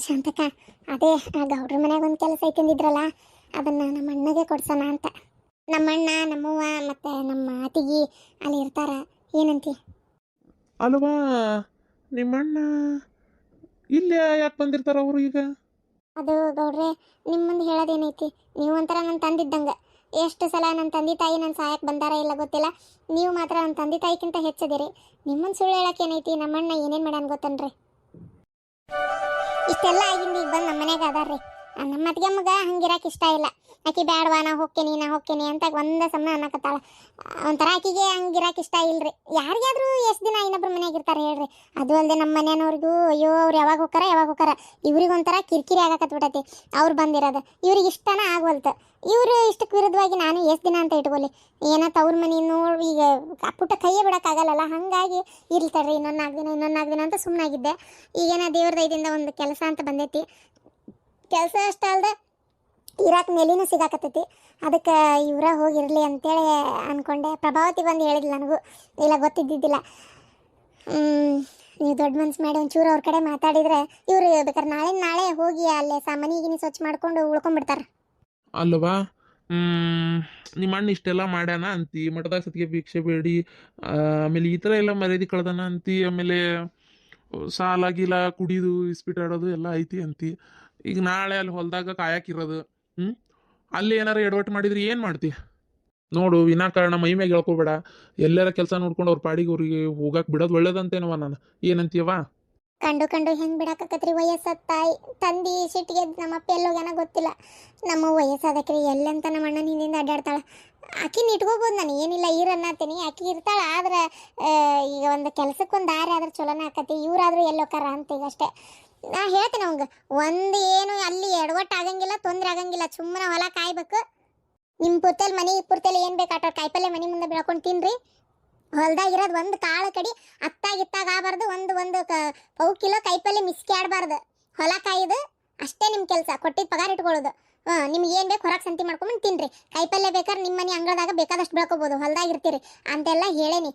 ಶಾಂತಕ, ಅದೇ ಆ ಗೌಡ್ರ ಮನ್ಯಾಗ ಒಂದು ಕೆಲಸ ಐತಂದಿದ್ರಲ್ಲ, ಅದನ್ನ ನಮ್ಮ ಅಣ್ಣಗೆ ಕೊಡ್ಸೋಣ ಅಂತ. ನಮ್ಮಣ್ಣ, ನಮ್ಮವ್ವ ಮತ್ತೆ ನಮ್ಮ ಅತಿಗಿ ಅಲ್ಲಿ ಇರ್ತಾರ, ಏನಂತಿ? ಅಲ್ವಾ, ನಿಮ್ಮಣ್ಣ ಇಲ್ಲೇ ಯಾಕೆ ಬಂದಿರ್ತಾರ ಅವರು ಈಗ? ಅದು ಗೌಡ್ರೆ, ನಿಮ್ಮ ಮುಂದೆ ಹೇಳೋದೇನೈತಿ, ನೀವು ಒಂಥರ ನನ್ನ ತಂದಿದ್ದಂಗೆ. ಎಷ್ಟು ಸಲ ನನ್ನ ತಂದೆ ತಾಯಿ ನನ್ನ ಸಹಾಯಕ್ಕೆ ಬಂದಾರ ಇಲ್ಲ ಗೊತ್ತಿಲ್ಲ, ನೀವು ಮಾತ್ರ ನನ್ನ ತಂದೆ ತಾಯಿಗಿಂತ ಹೆಚ್ಚದಿರಿ. ನಿಮ್ಮನ್ನು ಸುಳ್ಳು ಹೇಳಕ್ಕೆ ಏನೈತಿ, ನಮ್ಮಣ್ಣ ಏನೇನು ಮಾಡ್ಯಾನ ಗೊತ್ತನ್ರಿ. ಇಷ್ಟೆಲ್ಲ ಆಗಿಂದ ಈಗ ಬಂದು ನಮ್ಮ ಮನ್ಯಾಗ ಅದಾರ್ರಿ. ನಮ್ಮ ಅತ್ತಿಗೆಮ್ಮಗ ಹಂಗಿರಕ್ಕೆ ಇಷ್ಟ ಇಲ್ಲ. ಆಕಿ ಬ್ಯಾಡವಾ, ನಾ ಹೋಕ್ಕೇನಿ ಅಂತ ಒಂದೇ ಸಮಯ ಅನ್ನಕತ್ತಾಳ. ಒಂಥರ ಆಕಿಗೆ ಹಂಗಿರಕ್ಕೆ ಇಷ್ಟ ಇಲ್ರಿ. ಯಾರಿಗಾದ್ರೂ ಎಷ್ಟು ದಿನ ಇನ್ನೊಬ್ರ ಮನ್ಯಾಗ ಇರ್ತಾರೆ ಹೇಳ್ರಿ. ಅದು ಅಲ್ಲದೆ ನಮ್ಮ ಮನೆಯವ್ರಿಗೂ ಅಯ್ಯೋ ಅವ್ರು ಯಾವಾಗ ಹೋಗಾರ ಇವ್ರಿಗೊಂಥರ ಕಿರಿಕಿರಿ ಆಗಕತ್ಬಿಟ್ಟೈತಿ ಅವ್ರು ಬಂದಿರೋದು. ಇವ್ರಿಗೆ ಇಷ್ಟನ ಆಗ್ವಲ್ತು. ಇವರು ಇಷ್ಟಕ್ಕೆ ವಿರುದ್ಧವಾಗಿ ನಾನು ಎಷ್ಟು ದಿನ ಅಂತ ಇಟ್ಕೊಲಿ, ಏನತ್ತ ಅವ್ರ ಮನೆ ನೋಡಿ ಈಗ ಪುಟ್ಟ ಕೈಯೇ ಬಿಡೋಕ್ಕಾಗಲ್ಲಲ್ಲ. ಹಾಗಾಗಿ ಇರ್ಲ್ತಾರ್ರಿ, ಇನ್ನೊಂದು 4 ದಿನ ಅಂತ ಸುಮ್ಮನಾಗಿದ್ದೆ. ಈಗೇನ ದೇವ್ರ ದಯದಿಂದ ಒಂದು ಕೆಲಸ ಅಂತ ಬಂದೈತಿ. ಕೆಲಸ ಅಷ್ಟ ಅಲ್ದೆ ಇರಾಕ್ ನೆಲಿನೂ ಸಿಗಾಕತ್ತೈತಿ. ಅದಕ್ಕೆ ಇವರ ಹೋಗಿರಲಿ ಅಂತೇಳಿ ಅಂದ್ಕೊಂಡೆ. ಪ್ರಭಾವತಿ ಬಂದು ಹೇಳಿದ್ಲು ನನಗೂ, ಇಲ್ಲ ಗೊತ್ತಿದ್ದಿದ್ದಿಲ್ಲ. ನೀವು ದೊಡ್ಡ ಮನ್ಸು ಮಾಡಿ ಒಂಚೂರು ಅವ್ರ ಕಡೆ ಮಾತಾಡಿದ್ರೆ ಇವರು ಬೇಕಾದ್ರೆ ನಾಳೆ ಹೋಗಿ ಅಲ್ಲೇ ಮನೆಗಿನಿ ಸ್ವಚ್ಛ ಮಾಡ್ಕೊಂಡು ಉಳ್ಕೊಂಡ್ಬಿಡ್ತಾರೆ. ಅಲ್ವಾ, ನಿಮ್ಮ ಅಣ್ಣ ಇಷ್ಟೆಲ್ಲ ಮಾಡ್ಯಾನ ಅಂತಿ, ಮಠದಾಗ ಸತಿಗೆ ಭಿಕ್ಷೆ ಬೇಡಿ, ಆಮೇಲೆ ಈ ಥರ ಎಲ್ಲ ಮರ್ಯಾದೆ ಕಳ್ದಾನ ಅಂತಿ, ಆಮೇಲೆ ಸಾಲ ಗೀಲ ಕುಡಿದು ಇಸ್ಪಿಟ್ ಆಡೋದು ಎಲ್ಲ ಐತಿ ಅಂತಿ. ಈಗ ನಾಳೆ ಅಲ್ಲಿ ಹೊಲದಾಗ ಕಾಯಕಿರೋದು, ಅಲ್ಲಿ ಏನಾರ ಎಡವಟ್ಟು ಮಾಡಿದ್ರೆ ಏನು ಮಾಡ್ತಿ? ನೋಡು, ವಿನಾಕಾರಣ ಮೈ ಮ್ಯಾಗ ಹೇಳ್ಕೋಬೇಡ. ಎಲ್ಲರ ಕೆಲಸ ನೋಡ್ಕೊಂಡು ಅವ್ರ ಪಾಡಿಗೆ ಅವ್ರಿಗೆ ಹೋಗಕ್ಕೆ ಬಿಡೋದು ಒಳ್ಳೇದಂತೇನವ ನಾನು. ಏನಂತೀಯವ? ಕಂಡು ಹೆಂಗೆ ಬಿಡಾಕತ್ರಿ, ವಯಸ್ಸಾದ ತಾಯಿ ತಂದಿ ಸಿಟ್ಟಿಗೆ ನಮ್ಮಪ್ಪ ಎಲ್ಲೋಗ್ಯಾನ ಗೊತ್ತಿಲ್ಲ. ನಮ್ಮ ವಯಸ್ಸಾದಕ್ರಿ ಎಲ್ಲಂತ ನಮ್ಮ ಅಣ್ಣನ ಹಿಂದಿಂದ ಅಡ್ಡಾಡ್ತಾಳೆ. ಆಕಿನ ಇಟ್ಕೋಬೋದು, ನಾನು ಏನಿಲ್ಲ ಅನ್ನತ್ತೀನಿ, ಆಕಿ ಇರ್ತಾಳೆ. ಆದ್ರೆ ಈಗ ಒಂದು ಕೆಲಸಕ್ಕೊಂದು ದಾರಿ ಆದ್ರೆ ಚಲೋನೇ ಆಕತಿ. ಇವರಾದ್ರೂ ಎಲ್ಲೋಕಾರ ಅಂತ ಈಗ ಅಷ್ಟೇ. ನಾ ಹೇಳ್ತೀನಿ ಅವಂಗ, ಒಂದು ಏನು ಅಲ್ಲಿ ಎಡವಟ್ಟು ಆಗಂಗಿಲ್ಲ, ತೊಂದರೆ ಆಗಂಗಿಲ್ಲ. ಸುಮ್ಮನೆ ಹೊಲ ಕಾಯ್ಬೇಕು. ನಿಮ್ಮ ಪುರ್ತಲ್ಲಿ ಮನೆ ಪುರ್ತಲ್ಲಿ ಏನು ಬೇಕಾಟ ಕಾಯಿಪಲ್ಲೆ ಮನೆ ಮುಂದೆ ಬೆಳ್ಕೊಂಡು ತಿನ್ರಿ. ಹೊಲ್ದಾಗ ಇರೋದು ಒಂದು ಕಾಳು ಕಡಿ ಅತ್ತಾಗಿತ್ತಾಗ ಆಗಬಾರ್ದು. ಒಂದು ಪೌ ಕಿಲೋ ಕಾಯಿಪಲ್ಲೆ ಮಿಸ್ಕಿ ಆಡಬಾರ್ದು. ಹೊಲ ಕಾಯ್ದು ಅಷ್ಟೇ ನಿಮ್ಮ ಕೆಲಸ. ಕೊಟ್ಟಿದ್ದು ಪಗಾರ ಇಟ್ಕೊಳ್ಳೋದು. ನಿಮ್ಗೆ ಏನು ಬೇಕು ಹೊರಗೆ ಸಂತಿ ಮಾಡ್ಕೊಂಬಂದು ತಿನ್ರಿ. ಕಾಯಿಪಲ್ಲೆ ಬೇಕಾದ್ರೆ ನಿಮ್ಮ ಮನೆ ಅಂಗಳದಾಗ ಬೇಕಾದಷ್ಟು ಬೆಳ್ಕೊಬೋದು, ಹೊಲ್ದಾಗ ಇರ್ತೀರಿ ಅಂತೆಲ್ಲ ಹೇಳೇನಿ.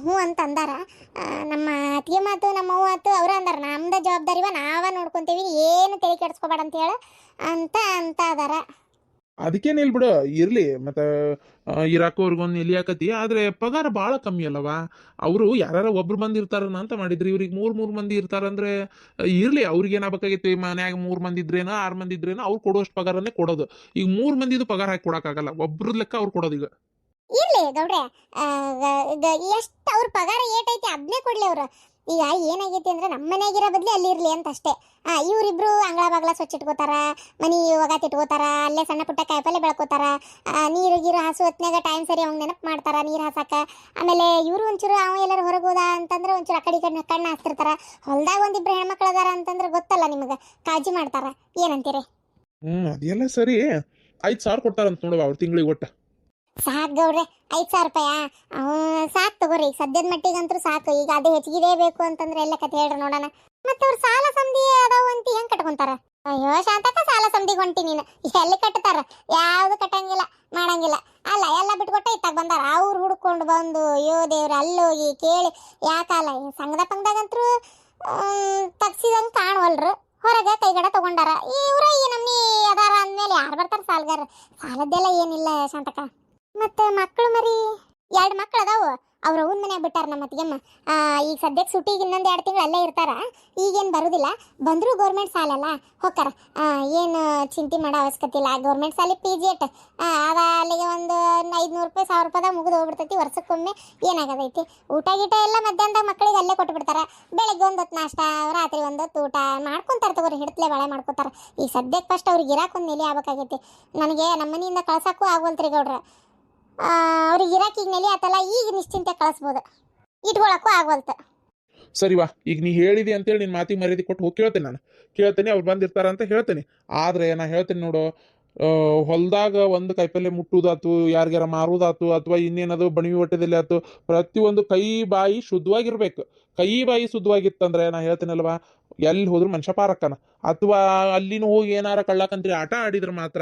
ಹ್ಞೂ ಅಂತ ಅಂದಾರ. ನಮ್ಮ ಅತ್ತಿಗೆ ಮಾತು ನಮ್ಮ ಅವ್ವ ಆತು ಅವ್ರ ಅಂದಾರ, ನಮ್ದು ಜವಾಬ್ದಾರಿವ ನಾವ ನೋಡ್ಕೊತೀವಿ, ಏನು ತಲೆ ಕೆಡಿಸ್ಕೋಬೇಡ ಅಂತ ಹೇಳ ಅಂತ ಅದಾರ. ಅದಕ್ಕೇನು ಇಲ್ಲ ಬಿಡು, ಇರಲಿ. ಮತ್ತು ಇರಾಕೋರ್ಗೊಂದು ನೆಲಿ ಆಕತಿ, ಆದರೆ ಪಗಾರ ಭಾಳ ಕಮ್ಮಿ ಅಲ್ಲವಾ? ಅವರು ಯಾರು ಒಬ್ರು ಮಂದಿ ಇರ್ತಾರನ ಅಂತ ಮಾಡಿದ್ರಿ, ಇವ್ರಿಗೆ ಮೂರು ಮಂದಿ ಇರ್ತಾರಂದ್ರೆ ಇರಲಿ. ಅವ್ರಿಗೆ ಏನಾಗಬೇಕಾಗಿತ್ತು, ಮನ್ಯಾಗ 3 ಮಂದಿ ಇದ್ರೇನೋ 6 ಮಂದಿ ಇದ್ರೇನೋ ಅವ್ರು ಕೊಡುವಷ್ಟು ಪಗಾರನ್ನೇ ಕೊಡೋದು. ಈಗ 3 ಮಂದಿದು ಪಗಾರ ಹಾಕಿ ಕೊಡೋಕ್ಕಾಗಲ್ಲ, ಒಬ್ರದ ಲೆಕ್ಕ ಅವ್ರು ಕೊಡೋದು. ಈಗ ಇರ್ಲಿ ಗೌಡ್ರೆ, ಎಷ್ಟು ಅವ್ರ ಪಗಾರ ಏಟೈತಿ ಅದನ್ನೇ ಕೊಡ್ಲಿ ಅವ್ರು. ಈಗ ಏನಾಗೈತಿ ಅಂದ್ರೆ ನಮ್ಮ ಮನೆಯಾಗಿರೋ ಬದ್ಲಿ ಅಲ್ಲಿ ಇರ್ಲಿ ಅಂತ ಅಷ್ಟೇ. ಇವರಿಬ್ರು ಅಂಗಳ ಬಾಗ್ಲ ಸ್ವಚ್ಛ ಇಟ್ಕೋತಾರ, ಮನಿ ಒಗಾತ್ ಇಟ್ಕೋತಾರ, ಅಲ್ಲೇ ಸಣ್ಣ ಪುಟ್ಟ ಕಾಯಿಪಲ್ಲೆ ಬೆಳ್ಕೋತಾರ, ನೀರು ಗೀರು ಹಾಸು ಹೊತ್ನಾಗ ಟೈಮ್ ಸರಿ ಅವಂಗೆ ನೆನಪು ಮಾಡ್ತಾರ ನೀರು ಹಾಸಾಕ. ಆಮೇಲೆ ಇವರು ಒಂಚೂರು ಅವ ಎಲ್ಲರೂ ಹೊರಗೆ ಹೋದ ಅಂತಂದ್ರೆ ಒಂಚೂರು ಆ ಕಡೆ ಕಣ್ಣು ಹಾಸ್ತಿರ್ತಾರ. ಹೊಲ್ದಾಗ ಒಂದಿಬ್ರು ಹೆಣ್ಮಕ್ಳು ಅದಾರ ಅಂತಂದ್ರೆ ಗೊತ್ತಲ್ಲ ನಿಮಗೆ, ಕಾಳಜಿ ಮಾಡ್ತಾರ. ಏನಂತೀರಿ? ಅದೆಲ್ಲ ಸರಿ. 5,000 ಕೊಡ್ತಾರಂತ ನೋಡುವ ಅವ್ರ ತಿಂಗಳಿಗೆ ಒಟ್ಟು. ಸಾಕು ಗೌಡ್ರೆ, 5,000 ರೂಪಾಯಿ ಸಾಕು ತಗೋರಿ. ಈಗ ಸದ್ಯದ ಮಟ್ಟಿಗಂತೂ ಸಾಕು. ಈಗ ಅದೇ ಹೆಚ್ಚಿಗೆ ಬೇಕು ಅಂತಂದ್ರೆ ಎಲ್ಲ ಕತೆ ಹೇಳ್ರಿ ನೋಡೋಣ. ಮತ್ತೆ ಅವ್ರು ಸಾಲ ಸಮಧಿ ಅದಾವ ಅಂತ ಹೆಂಗ್ ಕಟ್ಕೊಂತಾರ? ಅಯ್ಯೋ ಶಾಂತಕ, ಸಾಲ ಸಮಧಿಗೆ ಹೊಂಟಿ ನೀನು. ಎಲ್ಲಿ ಕಟ್ತಾರ? ಯಾವ್ದು ಕಟ್ಟಂಗಿಲ್ಲ ಮಾಡಂಗಿಲ್ಲ. ಅಲ್ಲ ಎಲ್ಲ ಬಿಟ್ಕೊಟ್ಟೆ ಇತ್ತಾಗ ಬಂದಾರ. ಅವ್ರು ಹುಡ್ಕೊಂಡು ಬಂದು ಅಯ್ಯೋ ದೇವ್ರ ಅಲ್ಲೋಗಿ ಕೇಳಿ ಯಾಕಲ್ಲ ಸಂಘದ ಪಂಗದಾಗಂತೂ ತಗ್ಸಿದಂಗೆ ಕಾಣವಲ್ರು. ಹೊರಗೆ ಕೈಗಡ ತಗೊಂಡಾರ. ಇವ್ರ ಈ ನಮ್ನಿ ಅದಾರ ಅಂದ್ಮೇಲೆ ಯಾರು ಬರ್ತಾರ ಸಾಲ್ಗಾರ? ಸಾಲದ್ದೆಲ್ಲ ಏನಿಲ್ಲ ಶಾಂತಕ. ಮತ್ತೆ ಮಕ್ಕಳು ಮರಿ 2 ಮಕ್ಕಳು ಅದಾವು. ಅವ್ರ ಅವ್ನ ಮನ್ಯಾಗ ಬಿಟ್ಟಾರ ನಮ್ಮ ಅತ್ತಿಗೆಮ್ಮ. ಈಗ ಸದ್ಯಕ್ಕೆ ಸುಟ್ಟಿಗೆ ಇನ್ನೊಂದು 2 ತಿಂಗಳು ಅಲ್ಲೇ ಇರ್ತಾರ. ಈಗೇನು ಬರೋದಿಲ್ಲ. ಬಂದರೂ ಗೌರ್ಮೆಂಟ್ ಸಾಲಲ್ಲ ಹೊಕ್ಕಾರ. ಏನು ಚಿಂತೆ ಮಾಡೋ ಅವಶ್ಯಕತೆ ಇಲ್ಲ. ಗೌರ್ಮೆಂಟ್ ಸಾಲಿ PG ಅದ ಅಲ್ಲಿಗೆ ಒಂದು 500 ರೂಪಾಯಿ 1000 ರೂಪಾಯಿದಾಗ ಮುಗಿದು ಹೋಗ್ಬಿಡ್ತೈತಿ ವರ್ಷಕ್ಕೊಮ್ಮೆ. ಏನಾಗದೈತಿ? ಊಟ ಗೀಟ ಎಲ್ಲ ಮಧ್ಯಾಹ್ನದಾಗ ಮಕ್ಕಳಿಗೆ ಅಲ್ಲೇ ಕೊಟ್ಬಿಡ್ತಾರ. ಬೆಳಗ್ಗೆ ಒಂದೊತ್ತು ನಾಷ್ಟ, ರಾತ್ರಿ ಒಂದೊತ್ತು ಊಟ ಮಾಡ್ಕೊಂತಾರೆ ತಗೋರಿ. ಹಿಡ್ತಲೆ ಬಾಳೆ ಮಾಡ್ಕೊತಾರ. ಈಗ ಸದ್ಯಕ್ಕೆ ಫಸ್ಟ್ ಅವ್ರಿಗೆ ಇರಾಕೊಂದು ನೆಲೆ ಆಗ್ಬೇಕಾಗೈತಿ. ನನಗೆ ನಮ್ಮ ಮನೆಯಿಂದ ಕಳ್ಸಕ್ಕೂ ಆಗೋಲ್ತ್ರಿ ಗೌಡ್ರ. ಅವ್ರಿಗೆ ಇರಾಕ್ ಈಗ ನೆಲೆ ಆತಲ್ಲ, ಈಗ ನಿಶ್ಚಿಂತೆ ಕಳಿಸ್ಬೋದು. ಇಟ್ಕೊಳಕ್ಕೂ ಆಗವಲ್ತು. ಸರಿವಾ, ಈಗ ನೀ ಹೇಳಿದಿ ಅಂತೇಳಿ ನಿನ್ನ ಮಾತಿಗೆ ಮರ್ಯಾದೆ ಕೊಟ್ಟು ಹೋಗಿ ಕೇಳ್ತೇನೆ. ನಾನು ಕೇಳ್ತೇನೆ, ಅವ್ರು ಬಂದಿರ್ತಾರ ಅಂತ ಹೇಳ್ತೇನೆ. ಆದರೆ ನಾ ಹೇಳ್ತೇನೆ ನೋಡು, ಹೊಲದಾಗ ಒಂದು ಕಾಯಿಪಲ್ಲೆ ಮುಟ್ಟುದಾತು, ಯಾರಿಗಾರ ಮಾರುದಾತು, ಅಥವಾ ಇನ್ನೇನದು ಬಣವಿ ಹೊಟ್ಟೆದಲ್ಲಿ ಆತು, ಪ್ರತಿಯೊಂದು ಕೈ ಬಾಯಿ ಶುದ್ಧವಾಗಿರ್ಬೇಕು. ಕೈ ಬಾಯಿ ಶುದ್ಧವಾಗಿತ್ತಂದ್ರೆ ನಾ ಹೇಳ್ತೇನಲ್ವಾ, ಎಲ್ಲಿ ಹೋದ್ರು ಮನುಷ್ಯ ಪಾರಕ್ಕನ. ಅಥವಾ ಅಲ್ಲಿನೂ ಹೋಗಿ ಏನಾರ ಕಳ್ಳಾಕಂತ್ರಿ ಆಟ ಆಡಿದ್ರೆ ಮಾತ್ರ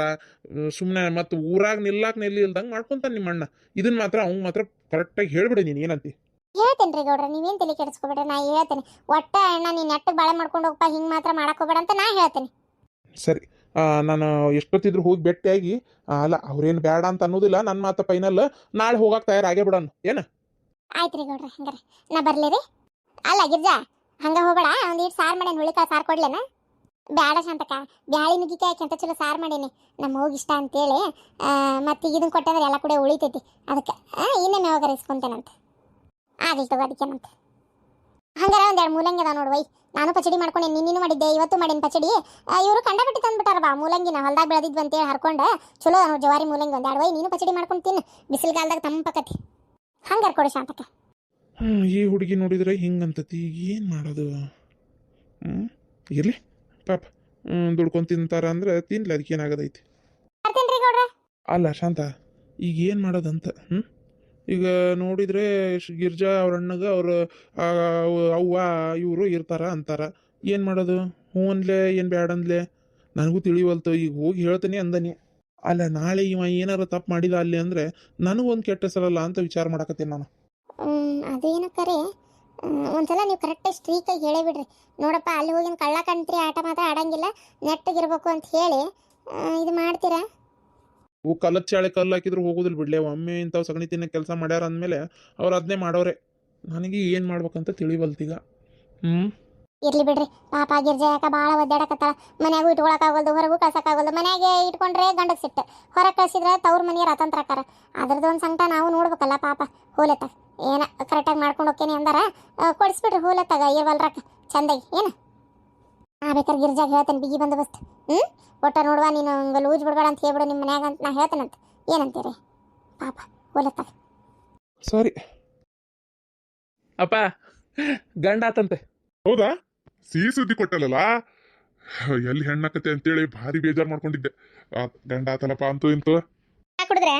ಸುಮ್ಮನೆ ಮತ್ತು ಊರಾಗ ನಿಲ್ಲಾಕ ನೆಲ್ಲಿ ಇಲ್ದಂಗೆ ಮಾಡ್ಕೊಂತಾನೆ ನಿಮ್ಮ ಅಣ್ಣ. ಇದನ್ನ ಮಾತ್ರ ಅವ್ನು ಮಾತ್ರ ಕರೆಕ್ಟಾಗಿ ಹೇಳ್ಬಿಡಿ ನೀನು. ಏನಂತಿ? ಹೇಳ್ತೇನೆ ರೀ ಗೌಡ್ರ, ನೀವೇನು ತಲೆ ಕೆಡಿಸ್ಕೊಬೇಡ್ರಿ, ನಾ ಹೇಳ್ತೇನೆ. ಒಟ್ಟ ಅಣ್ಣ ನೀನು ನೆಟ್ಟಗೆ ಬಾಳೆ ಮಾಡ್ಕೊಂಡು ಹೋಗಪ್ಪ, ಹಿಂಗೆ ಮಾತ್ರ ಮಾಡಕ್ಕೆ ಹೋಗ್ಬೇಡ ಅಂತ ನಾ ಹೇಳ್ತೇನೆ. ಸರಿ, ನಾನು ಎಷ್ಟೊತ್ತಿದ್ರು ಹೋಗಿ ಭೇಟಿಯಾಗಿ ಅಲ್ಲ ಅವ್ರೇನು ಬೇಡ ಅಂತ ಅನ್ನೋದಿಲ್ಲ, ನನ್ನ ಮಾತು ಫೈನಲ್. ನಾಳೆ ಹೋಗಕ್ಕೆ ತಯಾರಾಗೇ ಬಿಡೋಣ ಏನು? ಆಯ್ತು ರೀ ಗೌಡ್ರ, ಹಂಗಾರೆ ನಾ ಬರಲಿ ರೀ. ಅಲ್ಲ ಗಿರ್ಜಾ, ಹಂಗೆ ಹೋಗ್ಬೇಡ. ಒಂದು ಇಟ್ಟು ಸಾರು ಮಾಡೇನಿ, ಹುಳಿಕಾಳು ಸಾರು ಕೊಡ್ಲೇನ? ಬೇಡ ಶಾಂತಕ್ಕ, ಬ್ಯಾಳಿ ನುಗ್ಗಿಕಾಯಿ ಕೆಂತ ಚಲೋ ಸಾರು ಮಾಡೇನಿ, ನಮ್ಮ ಹೋಗಿ ಇಷ್ಟ ಅಂತೇಳಿ. ಮತ್ತು ಇದನ್ನು ಕೊಟ್ಟೆ ಅಂದ್ರೆ ಎಲ್ಲ ಕೂಡ ಉಳಿತೈತಿ, ಅದಕ್ಕೆ ಇನ್ನೇನು ಯಾವಾಗ ಇಸ್ಕೊಂತೇನಂತ. ಆಗಲಿ ತಗೋ, ಅದಕ್ಕೇನಂತ. ಹಂಗಾರ ಒಂದೆರಡು ಮೂಲಂಗಿ ಅದ ನೋಡುವೈ, ನಾನು ಪಚಡಿ ಮಾಡ್ಕೊಂಡೆ, ನಿನ್ನೇನು ಮಾಡಿದ್ದೆ, ಇವತ್ತು ಮಾಡೀನಿ ಪಚಡಿ. ಇವರು ಕಂಡಪಟ್ಟಿ ತಂದ್ಬಿಟ್ಟಾರ ಬಾ ಮೂಲಂಗಿನ, ಹೊಲ್ದಾಗ ಬೆಳೆದಿದ್ವು ಅಂತೇಳಿ ಹರ್ಕೊಂಡು. ಚಲೋ ನೋಡಿ ಜವಾರಿ ಮೂಲಂಗಿ ಒಂದೆರಡು ವೈ, ನೀನು ಪಚಡಿ ಮಾಡ್ಕೊಂಡು ತಿನ್ನು, ಬಿಸಿಲುಗಾಲದಾಗ ತಂಪಕತಿ. ಹಂಗಾರ ಕೊಡು ಶಾಂತಕ್ಕ. ಈ ಹುಡುಗಿ ನೋಡಿದ್ರೆ ಹಿಂಗಂತತಿ, ಏನು ಮಾಡೋದು? ಇರಲಿ ಪಾಪ, ದುಡ್ಕೊಂಡು ತಿಂತಾರ ಅಂದ್ರೆ ತಿನ್ಲಿ, ಅದಕ್ಕೆ ಏನಾಗದೈತಿ. ಬರ್ತೀನಿ ರೀ ಗೌಡ್ರ. ಅಲ್ಲ ಶಾಂತ, ಈಗ ಏನು ಮಾಡೋದಂತ? ಈಗ ನೋಡಿದ್ರೆ ಗಿರ್ಜಾ ಅವ್ರ ಅಣ್ಣಗ ಅವ್ರ ಅವ್ವ ಇವರು ಇರ್ತಾರ ಅಂತಾರ, ಏನು ಮಾಡೋದು? ಹ್ಞೂ ಅನ್ಲೆ ಏನು ಬ್ಯಾಡ ಅನ್ಲೆ ನನಗೂ ತಿಳಿವಲ್ತು. ಈಗ ಹೋಗಿ ಹೇಳ್ತೀನಿ ಅಂದನಿ. ಅಲ್ಲ ನಾಳೆ ಇವ ಏನಾರ ತಪ್ಪು ಮಾಡಿದ ಅಲ್ಲಿ ಅಂದರೆ ನನಗೊಂದು ಕೆಟ್ಟ ಹೆಸರಲ್ಲ ಅಂತ ವಿಚಾರ ಮಾಡಕತ್ತೀನಿ ನಾನು. ಅದೇನಕ್ಕರೆ ಒಂದ್ಸಲ ನೀವು ಕರೆಕ್ಟಾಗಿ ಸ್ಟ್ರೀಕಾಗಿ ಹೇಳೇ ಬಿಡ್ರಿ. ನೋಡಪ್ಪ, ಅಲ್ಲಿ ಹೋಗಿನ ಕಳ್ಳ ಕಂಟ್ರಿ ಆಟ ಮಾತ್ರ ಆಡಂಗಿಲ್ಲ, ನೆಟ್ಟಗಿರ್ಬೇಕು ಅಂತ ಹೇಳಿ ಇದು ಮಾಡ್ತೀರಾ? ಕಲ್ಲತ್ ಚಾಳೆ ಕಲ್ಲು ಹಾಕಿದ್ರು ಹೋಗೋದಿಲ್ಲ ಬಿಡ್ಲೆ. ಒಮ್ಮೆ ಇಂಥವು ಸಗಣಿ ತಿನ್ನೋ ಕೆಲಸ ಮಾಡ್ಯಾರ ಅಂದಮೇಲೆ ಅವ್ರು ಅದನ್ನೇ ಮಾಡೋರೆ. ನನಗೆ ಏನು ಮಾಡ್ಬೇಕಂತ ತಿಳಿವಲ್ತೀಗ. ಇರ್ಲಿ ಬಿಡ್ರಿ, ಪಾಪ ಗಿರ್ಜಾ ಯಾಕ ಭಾಳ ಒದ್ದಾಡಕತ್ತಾಳ. ಮನ್ಯಾಗೂ ಇಟ್ಕೊಳಕ್ಕಾಗಲ್ದು, ಹೊರಗೂ ಕಳ್ಸಕ್ಕಾಗಲ್ದು. ಮನ್ಯಾಗೆ ಇಟ್ಕೊಂಡ್ರೆ ಗಂಡಗೆ ಸಿಟ್ಟು, ಹೊರಗೆ ಕಳ್ಸಿದ್ರೆ ತವ್ರ ಮನೆಯವ್ರು ಅತಂತ್ರಕ್ಕಾರ. ಅದ್ರದ್ದು ಒಂದು ಸಂಕಟ ನಾವು ನೋಡ್ಬೇಕಲ್ಲ ಪಾಪ. ಹೋಲೆತ್ತಾಗ ಏನ ಕರೆಕ್ಟಾಗಿ ಮಾಡ್ಕೊಂಡು ಹೋಗ್ತೇನೆ ಅಂದಾರ, ಕೊಡಿಸ್ಬಿಡ್ರಿ ಹೋಲೆತ್ತಾಗ ಇರ್ವಲ್ರಕ್ಕ ಚಂದಾಗಿ ಏನು. ಬೇಕಾದ್ರೆ ಗಿರ್ಜಾಗ ಹೇಳ್ತೇನೆ ಬಿಗಿ ಬಂದೋಬಸ್ತ್. ಒಟ್ಟ ನೋಡುವ, ನೀನು ಹಂಗೆ ಲೂಜ್ ಬಿಡ್ಬೇಡ ಅಂತ ಹೇಳ್ಬಿಡು ನಿಮ್ಮ ಮನ್ಯಾಗ ಅಂತ ನಾ ಹೇಳ್ತೇನಂತ. ಏನಂತೀರಿ ಪಾಪ ಹೋಲೆತ್ತಾಗ? ಸರಿ ಅಪ್ಪ, ಗಂಡ ಆತಂತೆ. ಹೌದಾ? ಸಿಹಿ ಸುದ್ದಿ ಕೊಟ್ಟಲ್ಲ, ಎಲ್ಲಿ ಹೆಣ್ಣಾಕತೆ ಅಂತೇಳಿ ಭಾರಿ ಬೇಜಾರು ಮಾಡ್ಕೊಂಡಿದ್ದೆ. ಗಂಡ ಆತಲ್ಲಪ್ಪ ಅಂತೂ ಇಂತೂ. ಕುಡಿದ್ರೆ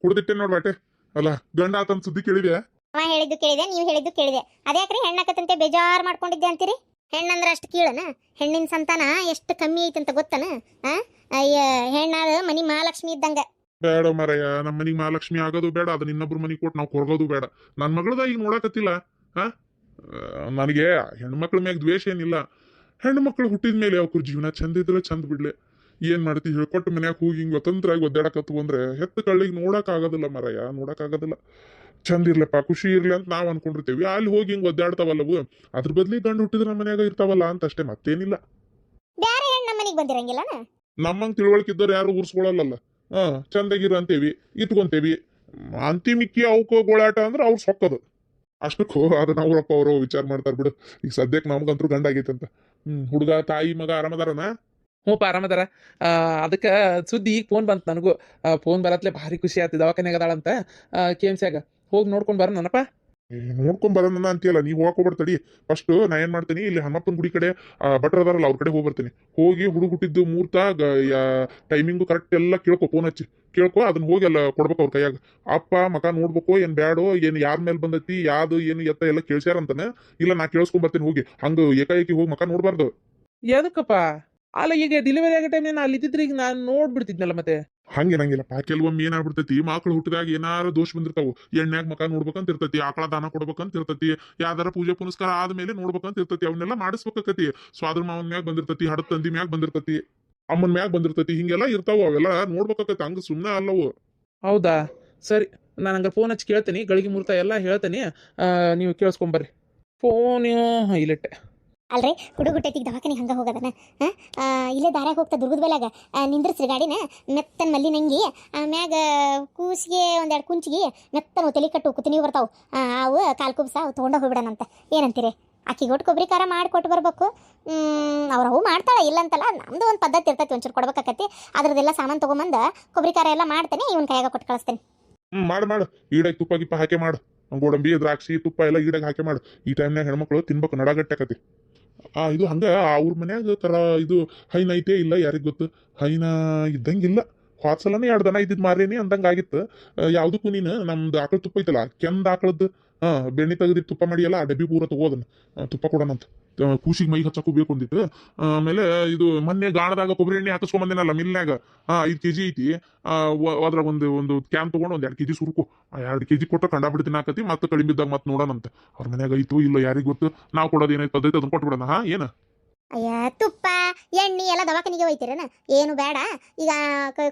ಕುಡ್ದಿಟ್ಟೆ ನೋಡ್ಬಾಟೆ. ಅಲ್ಲ, ಗಂಡ ಆತಂತ ಸುದ್ದಿ ಕೇಳಿದೆ? ಅವ ಹೇಳಿದ್ದು ಕೇಳಿದೆ, ನೀವು ಹೇಳಿದ್ದು ಕೇಳಿದೆ. ಅದ್ಯಾಕ್ರಿ ಹೆಣ್ಣಾಕತ್ತಂತೆ ಬೇಜಾರು ಮಾಡ್ಕೊಂಡಿದ್ದೆ ಅಂತೀರಿ? ಹೆಣ್ಣಂದ್ರೆ ಅಷ್ಟು ಕೀಳನ? ಹೆಣ್ಣಿನ ಸಂತಾನ ಎಷ್ಟು ಕಮ್ಮಿ ಐತಿ ಅಂತ ಗೊತ್ತನ? ಅಯ್ಯ, ಹೆಣ್ಣಾದ ಮನಿ ಮಹಾಲಕ್ಷ್ಮಿ ಇದ್ದಂಗ. ಬೇಡ ಮರಯ್ಯ, ನಮ್ಮ ಮನಿಗೆ ಮಹಾಲಕ್ಷ್ಮಿ ಆಗೋದು ಬೇಡ, ಅದನ್ನ ಇನ್ನೊಬ್ರು ಮನಿಗೆ ಕೊಟ್ಟು ನಾವು ಕೊರಗೋದು ಬೇಡ. ನನ್ನ ಮಗಳದ ಈಗ ನೋಡಕತ್ತಿಲ್ಲ. ನನಗೆ ಹೆಣ್ಮಕ್ಳ ಮ್ಯಾಗ ದ್ವೇಷ ಏನಿಲ್ಲ. ಹೆಣ್ಣು ಮಕ್ಳು ಹುಟ್ಟಿದ ಮೇಲೆ ಅವ್ರ ಜೀವನ ಚಂದ ಇದ್ರೆ ಚಂದ ಬಿಡ್ಲೆ. ಏನ್ ಮಾಡ್ತಿ ಹೇಳ್ಕೊಟ್ಟು ಮನ್ಯಾಗ ಹೋಗಿ ಹಿಂಗೆ ಸ್ವತಂತ್ರವಾಗಿ ಒದ್ದಾಡಕತ್ತು ಅಂದ್ರೆ ಹೆತ್ತ ಕಳ್ಳಿಗೆ ನೋಡಕ್ ಆಗೋದಿಲ್ಲ ಮರಯ್ಯ, ನೋಡಕ್ ಆಗೋದಿಲ್ಲ. ಚಂದ ಇರ್ಲಪ್ಪ, ಖುಷಿ ಇರ್ಲಿ ಅಂತ ನಾವು ಅನ್ಕೊಂಡಿರ್ತೀವಿ. ಅಲ್ಲಿ ಹೋಗಿ ಹಿಂಗೆ ಒದ್ದಾಡ್ತಾವಲ್ಲವು, ಅದ್ರ ಬದ್ಲಿ ಗಂಡು ಹುಟ್ಟಿದ್ರೆ ನಮ್ಮ ಮನ್ಯಾಗ ಇರ್ತಾವಲ್ಲ ಅಂತ ಅಷ್ಟೇ, ಮತ್ತೇನಿಲ್ಲ. ಬ್ಯಾರೆ ಹೆಣ್ಣು ನಮ್ಮ ಮನಿಗೆ ಬಂದಿರಂಗಿಲ್ಲ. ನಮ್ಮಂಗ್ ತಿಳುವಳಿಕಿದ್ದವ್ರು ಯಾರು ಊರ್ಸ್ಕೊಳಲ್ಲ. ಚಂದಾಗಿರ ಅಂತೇವಿ, ಇಟ್ಕೊಂತೇವಿ. ಅಂತಿಮಿಕ್ಕಿ ಅವಕ್ಕೆ ಗೋಳಾಟ ಅಂದ್ರೆ ಅವ್ರು ಸೊಕ್ಕದು ಅಷ್ಟಕ್ಕೂ. ಅದು ನಾವ್ರಪ್ಪ ಅವರು ವಿಚಾರ ಮಾಡ್ತಾರ ಬಿಡು. ಈಗ ಸದ್ಯಕ್ಕೆ ನಮ್ಗಂತೂ ಗಂಡ ಆಗೈತೆ ಅಂತ. ಹುಡುಗ ತಾಯಿ ಮಗ ಆರಾಮದಾರನ? ಹ್ಞೂಪ್ಪ ಆರಾಮದಾರ. ಅದಕ್ಕೆ ಸುದ್ದಿ ಈಗ ಫೋನ್ ಬಂತು ನನಗೂ. ಫೋನ್ ಬರತ್ಲೆ ಭಾರಿ ಖುಷಿ ಆಯ್ತು. ದವಾಖಾನೆಗೆ ಅದಾಳಂತ ಕೆ ಎಮ್ ಸಿಯಾಗ. ಹೋಗಿ ನೋಡ್ಕೊಂಡು ಬರೋಣಪ್ಪ. ನೋಡ್ಕೊಂಡ್ ಬರೋಣ ಅಂತೀಯಲ್ಲ, ನೀವು ಹೋಗ್ಕೊಬರ್ತಡಿ. ಫಸ್ಟ್ ನಾ ಏನ್ ಮಾಡ್ತೀನಿ, ಇಲ್ಲಿ ಹನುಮಪ್ಪನ ಗುಡಿ ಕಡೆ ಭಟ್ರ ಅದಾರಲ್ಲ ಅವ್ರ ಕಡೆ ಹೋಗಿ ಬರ್ತೀನಿ. ಹೋಗಿ ಹುಡುಗ ಹುಟ್ಟಿದ್ದು ಮುಹೂರ್ತ ಟೈಮಿಂಗು ಕರೆಕ್ಟ್ ಎಲ್ಲ ಕೇಳ್ಕೊ, ಫೋನ್ ಹಚ್ಚಿ ಕೇಳ್ಕೊ. ಅದನ್ನ ಹೋಗಿ ಎಲ್ಲ ಕೊಡ್ಬೇಕು ಅವ್ರ ಕೈಯಾಗ. ಅಪ್ಪ ಮಕ ನೋಡ್ಬೇಕು, ಏನ್ ಬ್ಯಾಡೋ, ಏನ್ ಯಾರ ಮೇಲೆ ಬಂದೈತಿ, ಯಾವ್ದು ಏನು ಎತ್ತ ಎಲ್ಲ ಕೇಳ್ಸ್ಯಾರಂತಾನೆ. ಇಲ್ಲ ನಾ ಕೇಳಿಸ್ಕೊಂಡ್ ಬರ್ತೀನಿ ಹೋಗಿ. ಹಂಗ ಏಕಾಏಕಿ ಹೋಗಿ ಮಕ ನೋಡ್ಬಾರ್ದು. ಎದಕ್ಕಪ್ಪ? ಅಲ್ಲ, ಈಗ ಡೆಲಿವರಿ ಆಗೋ ಟೈಮ್ ನಾನು ಅಲ್ಲಿದ್ದಿದ್ರೆ ಈಗ ನಾನು ನೋಡ್ಬಿಡ್ತಿದ್ನಲ್ಲ ಮತ್ತೆ. ಹಂಗೇನಂಗಿಲ್ಲಪ್ಪ, ಕೆಲವೊಮ್ಮೆ ಏನಾಗ್ಬಿಡ್ತೈತಿ, ಮಕ್ಳು ಹುಟ್ಟಿದಾಗ ಏನಾರ ದೋಷ ಬಂದಿರ್ತಾವು. ಎಣ್ಣ್ಯಾಗ ಮಕ ನೋಡ್ಬೇಕಂತ ಇರ್ತೈತಿ, ಆಕಳ ದಾನ ಕೊಡ್ಬೇಕಂತ ಇರ್ತೈತಿ, ಯಾವ್ದಾರ ಪೂಜೆ ಪುನಸ್ಕಾರ ಆದ್ಮೇಲೆ ನೋಡ್ಬೇಕಂತ ಇರ್ತೈತಿ. ಅವನ್ನೆಲ್ಲ ಮಾಡಿಸ್ಬೇಕಾಕತಿ. ಸ್ವಾದ್ರ ಮಾವನ್ ಮ್ಯಾಗ ಬಂದಿರ್ತೈತಿ, ಹಡದ ತಂದಿ ಮ್ಯಾಗ ಬಂದಿರ್ತೈತಿ, ಅಮ್ಮನ ಮ್ಯಾಗ ಬಂದಿರ್ತೈತಿ, ಹಿಂಗೆಲ್ಲ ಇರ್ತಾವ. ಅವೆಲ್ಲ ನೋಡ್ಬೇಕಾಕತಿ, ಹಂಗ ಸುಮ್ಮನೆ ಅಲ್ಲವು. ಹೌದಾ? ಸರಿ, ನಾನು ಹಂಗೆ ಫೋನ್ ಹಚ್ಚಿ ಕೇಳ್ತೀನಿ, ಗಳಿಗೆ ಮುಹೂರ್ತ ಎಲ್ಲ ಹೇಳ್ತೀನಿ. ನೀವು ಕೇಳಿಸ್ಕೊಂಬರ್ರಿ. ಫೋನ್ ಇಲ್ಲಿಟ್ಟೆ. ಅಲ್ರಿ, ಹುಡುಗ ಹುಟ್ಟೈತಿಗೆ ದವಾಖಾನಿಗೆ ಹಂಗೆ ಹೋಗೋದನ? ಇಲ್ಲೇ ದಾರ್ಯಾಗ ಹೋಗ್ತಾ ದುರ್ಗದ ಬೆಳಗ ನಿಂದ್ರಿಸ್ರಿ ಗಾಡಿನ. ಮೆತ್ತನ ಮಲ್ಲಿ ನಂಗಿ, ಆಮ್ಯಾಗ ಕೂಸಿಗೆ ಒಂದೆರಡು ಕುಂಚಿಗೆ ಮೆತ್ತನ ತಲೆ ಕಟ್ಟು ಕುತ್ತಿನಿ ಬರ್ತಾವು. ಅವು ಕಾಲು ಕುಬ್ಸ ಅವು ತೊಗೊಂಡು ಹೋಗ್ಬಿಡೋಣಂತ. ಏನಂತೀರಿ? ಅಕ್ಕಿಗೆ ಒಟ್ಟು ಕೊಬ್ಬರಿ ಖಾರ ಮಾಡಿಕೊಟ್ಟು ಬರ್ಬೇಕು. ಅವ್ರವು ಮಾಡ್ತಾಳೆ ಇಲ್ಲಂತಲ್ಲ, ನಮ್ದು ಒಂದು ಪದ್ಧತಿ ಇರ್ತೈತಿ, ಒಂಚೂರು ಕೊಡ್ಬೇಕಾಕತಿ. ಅದ್ರದ್ದೆಲ್ಲ ಸಾಮಾನು ತೊಗೊಂಬಂದು ಕೊಬ್ಬರಿ ಖಾರ ಎಲ್ಲ ಮಾಡ್ತೇನೆ, ಇವನ್ ಕೈಯಾಗ ಕೊಟ್ಟು ಕಳಿಸ್ತೇನೆ. ಮಾಡು ಈಡಾಗಿ ತುಪ್ಪ ಗಿಪ್ಪ ಹಾಕಿ ಮಾಡು. ಗೋಡಂಬಿ ದ್ರಾಕ್ಷಿ ತುಪ್ಪ ಎಲ್ಲ ಈಡಾಗಿ ಹಾಕಿ ಮಾಡು. ಈ ಟೈಮ್ನಾಗ ಹೆಣ್ಮಕ್ಳು ತಿನ್ಬೇಕು, ನಡಗಟ್ಟಕತಿ. ಇದು ಹಂಗ ಅವ್ರ ಮನ್ಯಾಗ ತರ ಇದು ಹೈನ ಐತೆ ಇಲ್ಲ ಯಾರಿಗ್ ಗೊತ್ತು. ಹೈನ ಇದ್ದಂಗಿಲ್ಲ. ಹೊತ್ಸಲನೇ 2 ದನ ಇದ್ದಿದ್ ಮಾರೇನಿ ಅಂದಂಗ ಆಗಿತ್ತು. ಯಾವ್ದಕ್ಕೂ ನೀನು ನಮ್ದು ಆಕಳ ತುಪ್ಪ ಐತಲ್ಲ, ಕೆಂದ ಆಕಳದ್ದು ಬೆಣ್ಣೆ ತೆಗೆದಿಟ್ಟು ತುಪ್ಪ ಮಾಡಿಯಲ್ಲ, ಆ ಡಬ್ಬಿ ಪೂರ ತಗೋದನ್ನ ತುಪ್ಪ ಕೊಡೋಣಂತ. ಕೂಸಿಗೆ ಮೈ ಹಚ್ಚಕ್ಕೂ ಬೇಕು ಅಂದಿತ್ತು. ಆಮೇಲೆ ಇದು ಮೊನ್ನೆ ಗಾಣದಾಗ ಕೊಬ್ಬರಿ ಎಣ್ಣೆ ಹಾಕಿಸ್ಕೊಂಬಂದಿನಲ್ಲ ಮಿಲ್ನ್ಯಾಗ 5 kg ಐತಿ. ಅದ್ರಾಗ ಒಂದು ಕ್ಯಾನ್ ತಗೊಂಡು 2 kg ಸುರ್ಕು 2 kg ಕೊಟ್ಟು ಕಂಡಾಬಿಟ್ಟು ತಿನ್ನಾಕತಿ. ಮತ್ತೆ ಕಡಿಮೆ ಬಿದ್ದಾಗ ಮತ್ತೆ ನೋಡೋಣಂತ. ಅವ್ರ ಮನ್ಯಾಗ ಐತು ಇಲ್ಲ ಯಾರಿಗ್ ಗೊತ್ತು. ನಾವು ಕೊಡೋದು ಏನೈತೆ ಪದ್ಧತಿ ಅದನ್ನ ಕೊಟ್ಬಿಡೋಣ. ಏನ ಅಯ್ಯ ತುಪ್ಪ ಎಣ್ಣೆ ಎಲ್ಲ ದವಾಖಾನಿಗೆ ಒಯ್ತೀರೇನ? ಏನು ಬೇಡ. ಈಗ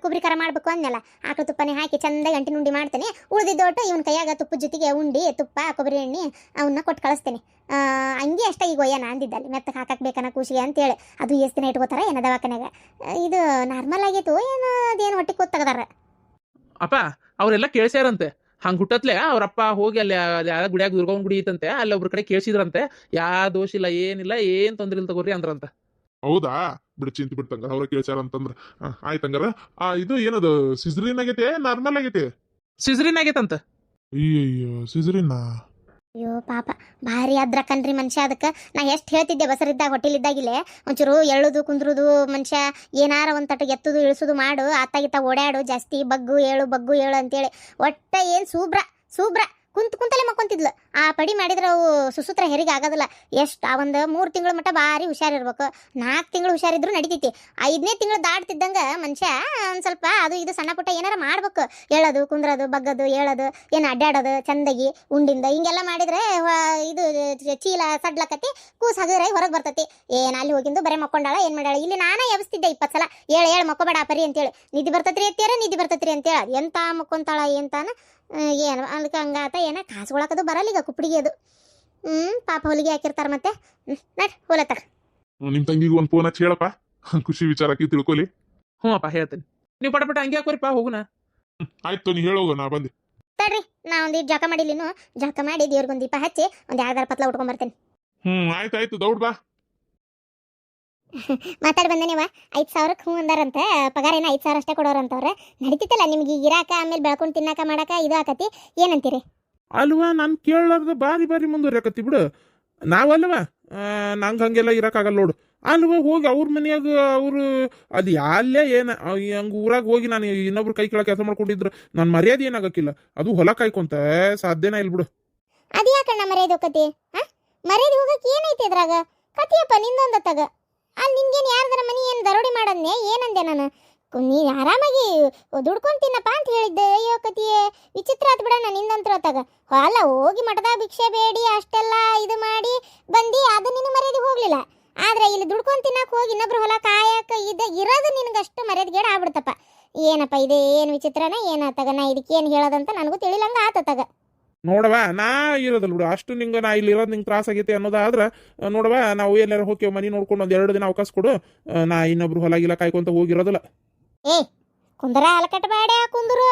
ಕೊಬ್ಬರಿ ಖಾರ ಮಾಡ್ಬೇಕು ಅಂದ್ನಲ್ಲ, ಆಕಳ ತುಪ್ಪನೇ ಹಾಕಿ ಚಂದಾಗಿ ಅಂಟಿನ ಉಂಡಿ ಮಾಡ್ತೇನೆ. ಉಳಿದಿದ್ದೋಟು ಇವನ್ ಕೈಯಾಗ ತುಪ್ಪದ ಜೊತೆಗೆ ಉಂಡಿ ತುಪ್ಪ ಕೊಬ್ಬರಿ ಎಣ್ಣೆ ಅವನ್ನ ಕೊಟ್ಟು ಕಳಿಸ್ತೇನೆ. ಹಂಗೆ ಅಷ್ಟೇ ಈಗ ಒಯ್ಯನ ಅಂದಿದ್ದಲ್ಲಿ ಮೆತ್ತಗೆ ಹಾಕಕ್ ಬೇಕನ್ನ ಕೂಸಿಗೆ ಅಂತೇಳಿ. ಅದು ಎಷ್ಟು ದಿನ ಇಟ್ಕೋತಾರ ಏನ ದವಾಖಾನ್ಯಾಗ? ಇದು ನಾರ್ಮಲ್ ಆಗಿತ್ತು ಏನು ಅದೇನು ಹೊಟ್ಟೆ ಕೂತ್ ತೆಗದಾರ? ಅಪ್ಪ ಅವರೆಲ್ಲ ಕೇಳ್ಸ್ಯಾರಂತೆ. ಹಂಗೆ ಹುಟ್ಟತ್ಲೆ ಅವ್ರಪ್ಪ ಹೋಗಿ ಅಲ್ಲಿ ಯಾವ ಗುಡಿಯಾಗ ದುರ್ಗವ್ನ ಗುಡಿ ಐತಂತೆ, ಅಲ್ಲಿ ಒಬ್ರ ಕಡೆ ಕೇಳಿಸಿದ್ರಂತೆ. ಯಾ ದೋಷ ಇಲ್ಲ, ಏನಿಲ್ಲ, ಏನ್ ತೊಂದ್ರೆ ಇಲ್ಲ ತಗೋರಿ ಅಂದ್ರಂತ. ಹೌದಾ ಬಿಡು, ಚಿಂತೆ ಬಿಡ್ತಂಗಾರ ಅವ್ರ ಕೇಳ್ಸಾರ ಅಂತಂದ್ರ ಆಯ್ತಂಗಾರ. ಇದು ಏನದು ಸಿಜರಿನ್ ಆಗೈತೆ ನಾರ್ಮಲ್ ಆಗೈತೆ? ಸಿಜರಿನ್ ಆಗೈತಂತ. ಅಯ್ಯಯ್ಯೋ ಸಿಜರಿನ್. ಅಯ್ಯೋ ಪಾಪ ಭಾರಿ ಅದ್ರ ಕಣ್ರಿ ಮನುಷ್ಯ. ಅದಕ್ಕೆ ನಾ ಎಷ್ಟು ಹೇಳ್ತಿದ್ದೆ ಬಸರಿದ್ದಾಗ ಹೊಟ್ಟಿಲಿದ್ದಾಗಿಲ್ಲೇ ಒಂಚೂರು ಎಳುದು ಕುಂದ್ರುದು ಮನುಷ್ಯ ಏನಾರ ಒಂದು ತಟ್ಟು ಎತ್ತುದು ಇಳಿಸೋದು ಮಾಡು, ಆತಾಗಿತ್ತ ಓಡಾಡು ಜಾಸ್ತಿ, ಬಗ್ಗು ಏಳು ಅಂತೇಳಿ. ಒಟ್ಟ ಏನು ಸೂಬ್ರ ಕುಂತಲೇ ಮಕ್ಕೊಂತಿದ್ಲು. ಆ ಪಡಿ ಮಾಡಿದ್ರೆ ಅವು ಸುಸೂತ್ರ ಹೆರಿಗೆ ಆಗೋದಿಲ್ಲ. ಎಷ್ಟು ಆ ಒಂದು 3 ತಿಂಗಳ ಮಟ್ಟ ಭಾರಿ ಹುಷಾರಿರ್ಬೇಕು. 4 ತಿಂಗಳು ಹುಷಾರಿದ್ರು ನಡಿತೈತಿ. 5ನೇ ತಿಂಗಳು ದಾಟ್ತಿದ್ದಂಗೆ ಮನುಷ್ಯ ಒಂದು ಸ್ವಲ್ಪ ಅದು ಇದು ಸಣ್ಣ ಪುಟ್ಟ ಏನಾರ ಮಾಡ್ಬೇಕು. ಹೇಳೋದು ಕುಂದ್ರೋದು ಬಗ್ಗದು ಹೇಳೋದು ಏನು ಅಡ್ಡಾಡೋದು ಚಂದಾಗಿ ಉಂಡಿಂದ ಹಿಂಗೆಲ್ಲ ಮಾಡಿದ್ರೆ ಇದು ಚೀಲ ಸಡ್ಲಕತಿ ಕೂಸು ಹಗರಾಗಿ ಹೊರಗೆ ಬರ್ತೈತಿ. ಏನು ಅಲ್ಲಿ ಹೋಗಿಂದು ಬರೀ ಮಕ್ಕೊಂಡಾಳ ಏನು ಮಾಡ್ಯಾಳ. ಇಲ್ಲಿ ನಾನೇ ಎಬ್ಸ್ತಿದ್ದೆ 20 ಸಲ ಹೇಳು ಮಕ್ಕೋಬೇಡ ಪರಿ ಅಂತೇಳಿ. ನಿದ್ದೆ ಬರ್ತೈತ್ರಿ ಅಂತೇಳಿ ಎಂತ ಮಕ್ಕೊಂತಾಳ ಎಂತಾನ ಏನು ಅದಕ್ಕೆ ಹಂಗಾತ ಏನ ಕಾಸುಗಳಾಕದು ಬರಲ್ಲ ಈಗ ಕುಪ್ಪಡಿಗೆ ಅದು. ಪಾಪ ಹೊಲಿಗೆ ಹಾಕಿರ್ತಾರ ಮತ್ತೆ. ನಡ್ ಹೋಲತ್ತಾಗ ನಿಮ್ ತಂಗಿಗೆ ಒಂದು ಫೋನ್ ಹಚ್ಚಿ ಹೇಳಪ್ಪ, ಖುಷಿ ವಿಚಾರಕ್ಕೆ ತಿಳ್ಕೊಲಿ. ಹ್ಞೂ ಅಪ್ಪ ಹೇಳ್ತೇನೆ. ನೀವು ಪಟ ಹಂಗೆ ಹಾಕೋರಿಪ್ಪ, ಹೋಗುನ. ಆಯ್ತು ನೀ ಹೇಳೋಗ ನಾ ಬಂದೆ. ತಡ್ರಿ ನಾ ಒಂದಿಟ್ಟು ಜಳಕ ಮಾಡಿಲ್ಲಿನು. ಜಳಕ ಮಾಡಿ ದೇವ್ರಿಗೊಂದು ದೀಪ ಹಚ್ಚಿ ಒಂದು 2 ಪತ್ಲ ಉಟ್ಕೊಂಡ್ಬರ್ತೇನೆ. ಆಯ್ತಾಯ್ತು ದೌಡ್ ಬಾ. ಮಾತಾಡಿ ಬಂದೇನಿವ 5,000ಕ್ಕೆ ಹ್ಞೂ ಅಂದಾರಂತ. ಪಗಾರ ಏನೋ 5,000 ಅಷ್ಟೇ ಕೊಡೋರಂತವ್ರೆ. ನಡೀತಿತ್ತಲ್ಲ ನಿಮ್ಗೆ ಈಗ ಇರಾಕ ಆಮೇಲೆ ಬೆಳ್ಕೊಂಡು ತಿನ್ನಾಕ ಮಾಡಾಕ ಇದು ಆಕತಿ. ಏನಂತೀರಿ? ಅಲ್ವಾ ನಾನು ಕೇಳಲಾರ್ದ ಬಾರಿ ಮುಂದುವರಿಯಾಕತ್ತಿ ಬಿಡು. ನಾವಲ್ವಾ ನಂಗೆ ಹಂಗೆಲ್ಲ ಇರೋಕ್ಕಾಗಲ್ಲ ನೋಡು. ಅಲ್ವಾ ಹೋಗಿ ಅವ್ರ ಮನ್ಯಾಗ ಅವರು ಅದು ಅಲ್ಲೇ ಏನು ಹಂಗೆ ಊರಾಗ ಹೋಗಿ ನಾನು ಇನ್ನೊಬ್ರು ಕೈ ಕೆಳಗೆ ಕೆಲಸ ಮಾಡ್ಕೊಂಡಿದ್ರು ನನ್ನ ಮರ್ಯಾದೆ ಏನಾಗಕ್ಕಿಲ್ಲ. ಅದು ಹೊಲ ಕಾಯ್ಕೊಂತ ಸಾಧ್ಯನೇ ಇಲ್ಲ ಬಿಡು. ಅದು ಯಾಕಣ್ಣ ಮರ್ಯಾದೆ ಹೋಗತಿ? ಮರ್ಯಾದೆ ಹೋಗಕ್ಕೆ ಏನೈತಿ ಅದ್ರಾಗ? ಕತಿಯಪ್ಪ ನಿಂದೊಂದ ತಗ. ಅಲ್ಲಿ ನಿಂಗೇನು ಯಾರ್ದಾರ ಮನಿ ಏನು ದರೋಡಿ ಮಾಡನ್ನೇ ಏನಂದೆ ನಾನು? ನೀನು ಆರಾಮಾಗಿ ದುಡ್ಕೊಂಡು ತಿನ್ನಪ್ಪ ಅಂತ ಹೇಳಿದ್ದೆ. ಅಯ್ಯೋ ಕತಿಯೇ ವಿಚಿತ್ರ ಆತ್ ಬಿಡಣ್ಣ ನಿಂದಂತ್ರ ತಗ. ಅಲ್ಲ ಹೋಗಿ ಮಠದಾಗ ಭಿಕ್ಷೆ ಬೇಡಿ ಅಷ್ಟೆಲ್ಲ ಇದು ಮಾಡಿ ಬಂದು ಅದು ನಿನಗೆ ಮರ್ಯಾದೆ ಹೋಗ್ಲಿಲ್ಲ. ಆದ್ರೆ ಇಲ್ಲಿ ದುಡ್ಕೊಂಡು ತಿನ್ನಕ್ಕೆ ಹೋಗಿ ಇನ್ನೊಬ್ರು ಹೊಲ ಕಾಯಕ್ಕೆ ಇರೋದು ನಿನಗಷ್ಟು ಮರ್ಯಾದೆಗೇಡ ಆಗ್ಬಿಡ್ತಪ್ಪ. ಏನಪ್ಪ ಇದೆ ಏನು ವಿಚಿತ್ರನ ಏನಾತಗ? ನಾ ಇದಕ್ಕೆ ಏನು ಹೇಳೋದಂತ ನನಗೂ ತಿಳಿಲಂಗ ಆತತಗ. ನೋಡವ ನಾ ಇರೋದಲ್ಲ ಬಿಡು ಅಷ್ಟು ನಿಂಗೆ ನಾ ಇಲ್ಲಿ ಇರೋದು ನಿಂಗೆ ತ್ರಾಸ ಆಗೈತೆ ಅನ್ನೋದಾದ್ರೆ ನೋಡವ ನಾವು ಎಲ್ಲಾರು ಹೋಗ್ತೇವೆ ಮನೆ ನೋಡ್ಕೊಂಡು 1-2 ದಿನ ಅವಕಾಶ ಕೊಡು. ನಾ ಇನ್ನೊಬ್ರು ಹೊಲ ಗಿಲ ಕಾಯ್ಕೊಂತ ಹೋಗಿರೋದಿಲ್ಲ. ಕುಂದರ ಅಲಕಟ್ಬೇಡ ಕುಂದರು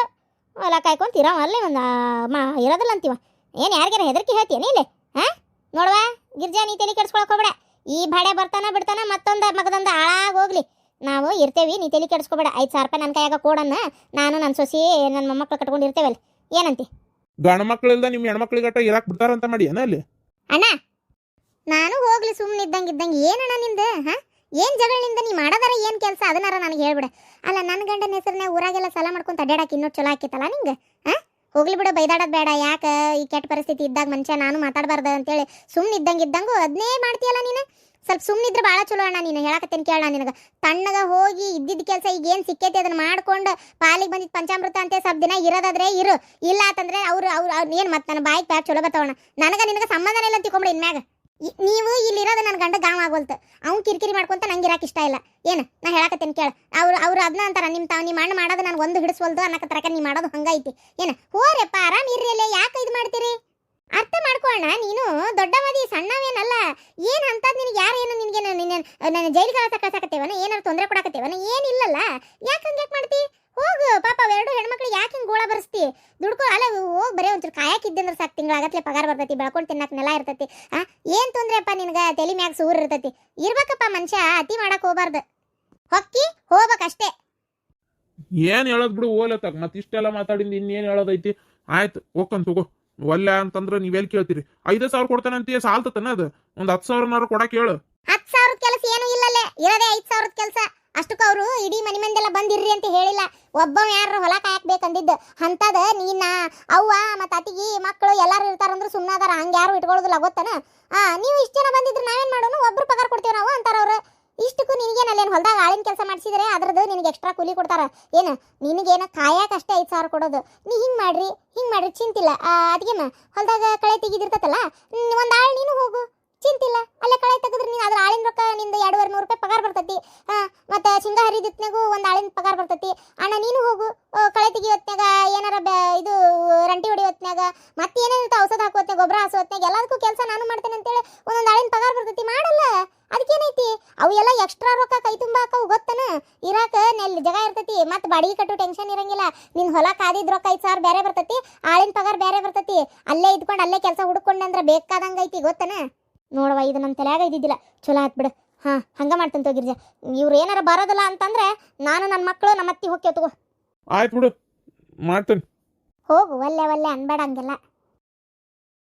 ಹೊಲ ಕಾಯ್ಕೊಂತ ಇರೋವಲ್ಲೇ ಒಂದು ಇರೋದಿಲ್ಲ ಅಂತೀವ. ಏನು ಯಾರಿಗಾರ ಹೆದರ್ಕಿ ಹೇಳ್ತೀಯ ಇಲ್ಲಿ? ನೋಡುವ ಗಿರ್ಜಾ ನೀ ತಲೆ ಕೆಡ್ಸ್ಕೊಳಕ್ ಹೋಗ್ಬೇಡ. ಈ ಬಾಡೆ ಬಿಡ್ತಾನ ಮತ್ತೊಂದು ಮಗದೊಂದು ಹಾಳಾಗಿ ಹೋಗ್ಲಿ. ನಾವು ಇರ್ತೇವಿ, ನೀ ತಲೆ ಕೆಡ್ಸ್ಕೊಬೇಡ. 5,000 ರೂಪಾಯಿ ನನ್ನ ಕೈಯಾಗ ಕೊಡನ್ನ. ನಾನು ನನ್ನ ಸೊಸಿ ನನ್ನ ಮೊಮ್ಮಕ್ಳು ಕಟ್ಕೊಂಡು ಇರ್ತೇವಲ್ಲ. ಏನಂತಿ? ಗಂಡು ಮಕ್ಕಳಿಲ್ದ ನಿಮ್ಮ ಹೆಣ್ಮಕ್ಳಿಗಟ್ಟ ಇರಾಕ್ ಬಿಡ್ತಾರಂತ ಮಾಡಿ ಏನ ಅಲ್ಲಿ? ಅಣ್ಣ ನಾನು ಹೋಗ್ಲಿ ಸುಮ್ಮನೆ ಇದ್ದಂಗೆ ಏನಣ್ಣ ನಿಂದ? ಏನು ಜಗಳಿಂದ ನೀ ಮಾಡೋದಾರ ಏನು ಕೆಲಸ ಅದನ್ನಾರ ನನಗೆ ಹೇಳ್ಬಿಡ. ಅಲ್ಲ ನನ್ನ ಗಂಡನ ಹೆಸರನ್ನ ಊರಾಗೆಲ್ಲ ಸಲ ಮಾಡ್ಕೊಂತ ಅಡ್ಡಾಡಕ್ಕೆ ಇನ್ನೂ ಚಲೋ ಆಕಿತ್ತಲ್ಲ ನಿಂಗೆ? ಹೋಗ್ಲಿ ಬಿಡು, ಬೈದಾಡೋದು ಬೇಡ. ಯಾಕೆ ಈ ಕೆಟ್ಟ ಪರಿಸ್ಥಿತಿ ಇದ್ದಾಗ ಮನುಷ್ಯ ನಾನು ಮಾತಾಡಬಾರ್ದು ಅಂತೇಳಿ ಸುಮ್ಮನೆ ಇದ್ದಂಗೂ ಅದನ್ನೇ ಮಾಡ್ತೀಯಲ್ಲ ನೀನು. ಸ್ವಲ್ಪ ಸುಮ್ಮನಿದ್ರೆ ಭಾಳ ಚಲೋ ಅಣ್ಣ. ನೀನು ಹೇಳಕತ್ತೇನೆ ಕೇಳ. ನಿನಗೆ ತಣ್ಣಗ ಹೋಗಿ ಇದ್ದಿದ್ದ ಕೆಲಸ ಈಗ ಏನು ಸಿಕ್ಕೈತಿ ಅದನ್ನ ಮಾಡ್ಕೊಂಡು ಪಾಲಿಗೆ ಬಂದಿದ್ದು ಪಂಚಾಮೃತ ಅಂತ ಸ್ವಲ್ಪ ದಿನ ಇರೋದಾದ್ರೆ ಇರು. ಇಲ್ಲ ಅಂತಂದ್ರೆ ಅವ್ರು ಏನು ಮತ್ತೆ ನನ್ನ ಬಾಯಿಗೆ ಪ್ಯಾಕ್ ಚಲೋ ಬರ್ತಾವಣ್ಣ. ನನಗೆ ನಿನಗೆ ಸಂಬಂಧನೇ ಇಲ್ಲ ತಿಳ್ಕೊಂಬಿಡಿ ಇನ್ಮ್ಯಾಗ. ನೀವು ಇಲ್ಲಿರೋದು ನನ್ನ ಗಂಡ ಗಾಂವ್ ಆಗೋಲ್ತು. ಅವ್ನು ಕಿರಿಕಿರಿ ಮಾಡ್ಕೊಂತ ನಂಗೆ ಇರಾಕ ಇಷ್ಟ ಇಲ್ಲ. ಏನು ನಾ ಹೇಳಕತ್ತೇನೆ ಕೇಳ. ಅವ್ರು ಅದನ್ನ ಅಂತಾರ ನಿಮ್ಮ ಅಣ್ಣ ಮಾಡೋದು ನನಗೆ ಒಂದು ಹಿಡಿಸ್ವಲ್ದು ಅನ್ನಕತ್ತರಕ ನೀ ಮಾಡೋದು ಹಂಗೈತಿ. ಏನು ಹೋರಪ್ಪ ಆರಾಮ್ ಇರ್ರಿ ಅಲ್ಲೇ ಯಾಕೆ ಇದು ಮಾಡ್ತೀರಿ? ಅರ್ಥ ಮಾಡ್ಕೊಳ್ಳೋಣ. ನೀನು ದೊಡ್ಡವದಿ ಸಣ್ಣವೇನಲ್ಲ. ಏನು ಅಂತದ್ ನಿನಗೆ ಯಾರು ಏನು ನಿನಗೆ ನನ್ನ ಜೈಲಿಗೆ ಕಳ್ಸಕತ್ತೇವನ? ಏನಾರು ತೊಂದರೆ ಕೊಡಕತ್ತೇವನ? ಏನಿಲ್ಲಲ್ಲ. ಯಾಕೆ ಹಂಗ್ಯಾಕೆ ಮಾಡ್ತಿ? ಹೋಗು ಪಾಪ 2 ಹೆಣ್ಮಕ್ಳು ಯಾಕೆ ಹಿಂಗೆ ಗೋಳ ಬರ್ಸ್ತಿ? ದುಡ್ಕೊ. ಅಲ್ಲ ಹೋಗಿ ಬರೀ ಒಂಚೂರು ಕಾಯಕ್ಕಿದ್ದಂದ್ರೆ ಸಾಕು. ತಿಂಗಳಾಗತ್ಲೆ ಪಗಾರ ಬರ್ತೈತಿ, ಬೆಳ್ಕೊಂಡು ತಿನ್ನಕ್ಕೆ ನೆಲ ಇರ್ತೈತಿ. ಏನು ತೊಂದ್ರೆಪ್ಪ ನಿನಗೆ? ತಲೆ ಮ್ಯಾಗ ಸೂರು ಇರ್ತೈತಿ. ಇರ್ಬೇಕಪ್ಪ ಮನುಷ್ಯ, ಅತಿ ಮಾಡಕ್ಕೆ ಹೋಗ್ಬಾರ್ದು. ಹೊಕ್ಕಿ ಹೋಗ್ಬೇಕಷ್ಟೇ. ಏನು ಹೇಳೋದು ಬಿಡು ಓಲತ್ತಾಗ. ಮತ್ತೆ ಇಷ್ಟೆಲ್ಲ ಮಾತಾಡಿಂದ ಇನ್ನೇನು ಹೇಳೋದೈತಿ? ಆಯ್ತು ಹೋಗ್ಕಂತ ಹೋಗೋ. ಒಲ್ಲೆ ಅಂತಂದ್ರೆ ನೀವೆಲ್ಲಿ ಕೇಳ್ತೀರಿ? 5,000 ಕೊಡ್ತಾನಂತೀಯ ಸಾಲ್ತತನ? ಅದು ಒಂದು 10,000 ಕೊಡಕ್ಕೆ ಹೇಳು. 10,000 ಕೆಲಸ ಏನು ಇಲ್ಲಲ್ಲೇ ಇರೋದೇ 5,000 ಕೆಲಸ. ಅಷ್ಟಕ್ಕ ಅವರು ಇಡೀ ಮನಿ ಮಂದೆಲ್ಲ ಬಂದಿರ್ರಿ ಅಂತ ಹೇಳಿಲ್ಲ. ಒಬ್ಬ ಯಾರು ಹೊಲ ಕಾಯಕ್ಬೇಕಂದಿದ್ದು ಅಂತದ ನೀನ ಅವ್ವ ಮತ್ತು ಅತಿಗಿ ಮಕ್ಕಳು ಎಲ್ಲಾರು ಇರ್ತಾರಂದ್ರೆ ಸುಮ್ಮನೆ ಅದಾರ. ಹಂಗೆ ಯಾರು ಇಟ್ಕೊಳ್ಳೋದಿಲ್ಲ ಗೊತ್ತನ. ನೀವು ಇಷ್ಟು ಜನ ಬಂದಿದ್ರೆ ನಾವೇನು ಮಾಡೋಣ, ಒಬ್ರು ಪಗಾರ ಕೊಡ್ತೀವಿ ನಾವು ಅಂತಾರವ್ರು. ಇಷ್ಟಕ್ಕೂ ನಿನಗೇನು ಅಲ್ಲೇನು ಹೊಲ್ದಾಗ ಆಳಿನ ಕೆಲಸ ಮಾಡಿಸಿದ್ರೆ ಅದ್ರದ್ದು ನಿನಗೆ ಎಕ್ಸ್ಟ್ರಾ ಕೂಲಿ ಕೊಡ್ತಾರ. ಏನು ನಿನಗೇನು ಕಾಯಕಷ್ಟೇ 5,000 ಕೊಡೋದು. ನೀ ಹಿಂಗೆ ಮಾಡ್ರಿ ಚಿಂತಿಲ್ಲ. ಅದಕ್ಕೆ ಹೊಲ್ದಾಗ ಕಳೆ ತೆಗಿದಿರ್ತತಲ್ಲ, ಒಂದು ಆಳು ನೀನು ಹೋಗು, ಚಿಂತಿಲ್ಲ. ಅಲ್ಲೇ ಕಳೆ ತೆಗೆದ್ರೆ ನೀನು ಅದ್ರ ಆಳಿನ ರೊಕ್ಕ ನಿಂದು 2,200 ರೂಪಾಯಿ ಪಗಾರ ಬರ್ತೈತಿ. ಮತ್ತು ಶೇಂಗಾ ಹರಿದಿತ್ನಾಗೂ ಒಂದು ಆಳಿನ ಪಗಾರ ಬರ್ತೈತಿ. ಅಣ್ಣ ನೀನು ಹೋಗು, ಕಳೆ ತೆಗಿ ಹೊತ್ನಾಗ ಏನಾರ ಇದು ರಂಟಿ ಹೊಡಿ ಹೊತ್ನಾಗ ಮತ್ತೆ ಏನೇನಿರ್ತ ಔಷಧ ಹಾಕೋ ಹೊತ್ನಾಗ ಗೊಬ್ಬರ ಹಾಸೋ ಹೊತ್ನಾಗ ಎಲ್ಲದಕ್ಕೂ ಕೆಲಸ ನಾನು ಮಾಡ್ತೇನೆ ಅಂತೇಳಿ ಒಂದೊಂದು ಆಳಿನ ಪಗಾರ ಬರ್ತೈತಿ. ಮಾಡಲ್ಲ, ಅದಕ್ಕೇನೈತಿ? ಅವು ಎಲ್ಲ ಎಕ್ಸ್ಟ್ರಾ ರೊಕ್ಕ ಕೈ ತುಂಬ ಹಾಕವು ಗೊತ್ತನ. ಇರಾಕ ನೆಲ್ಲಿ ಜಾಗ ಇರ್ತೈತಿ, ಮತ್ತು ಬಾಡಿಗೆ ಕಟ್ಟೋ ಟೆನ್ಷನ್ ಇರಂಗಿಲ್ಲ. ನಿನ್ನ ಹೊಲ ಕಾದಿದ್ ರೊಕ್ಕ 5,000 ಬೇರೆ ಬರ್ತೈತಿ, ಆಳಿನ ಪಗಾರ ಬೇರೆ ಬರ್ತೈತಿ. ಅಲ್ಲೇ ಇದ್ಕೊಂಡು ಅಲ್ಲೇ ಕೆಲಸ ಹುಡುಕೊಂಡ್ರೆ ಬೇಕಾದಂಗೆ ಐತಿ ಗೊತ್ತನ. ನೋಡವ, ಇದು ನನ್ನ ತಲೆಯಾಗ ಇದ್ದಿದ್ದಿಲ್ಲ. ಚಲೋ ಆತ್ ಬಿಡು. ಹಂಗೆ ಮಾಡ್ತಂತ ಗಿರ್ಜಾ. ಇವ್ರು ಏನಾರ ಬರೋದಿಲ್ಲ ಅಂತಂದ್ರೆ ನಾನು ನನ್ನ ಮಕ್ಕಳು ನಮ್ಮ ಅತ್ತಿ ಹೋಗ್ತೇವೆ ತಗೋ. ಆಯ್ತು ಬಿಡು, ಮಾಡ್ತೇನೆ. ಹೋಗು, ಒಲ್ಲೆ ಅನ್ಬೇಡ ಹಂಗೆಲ್ಲ.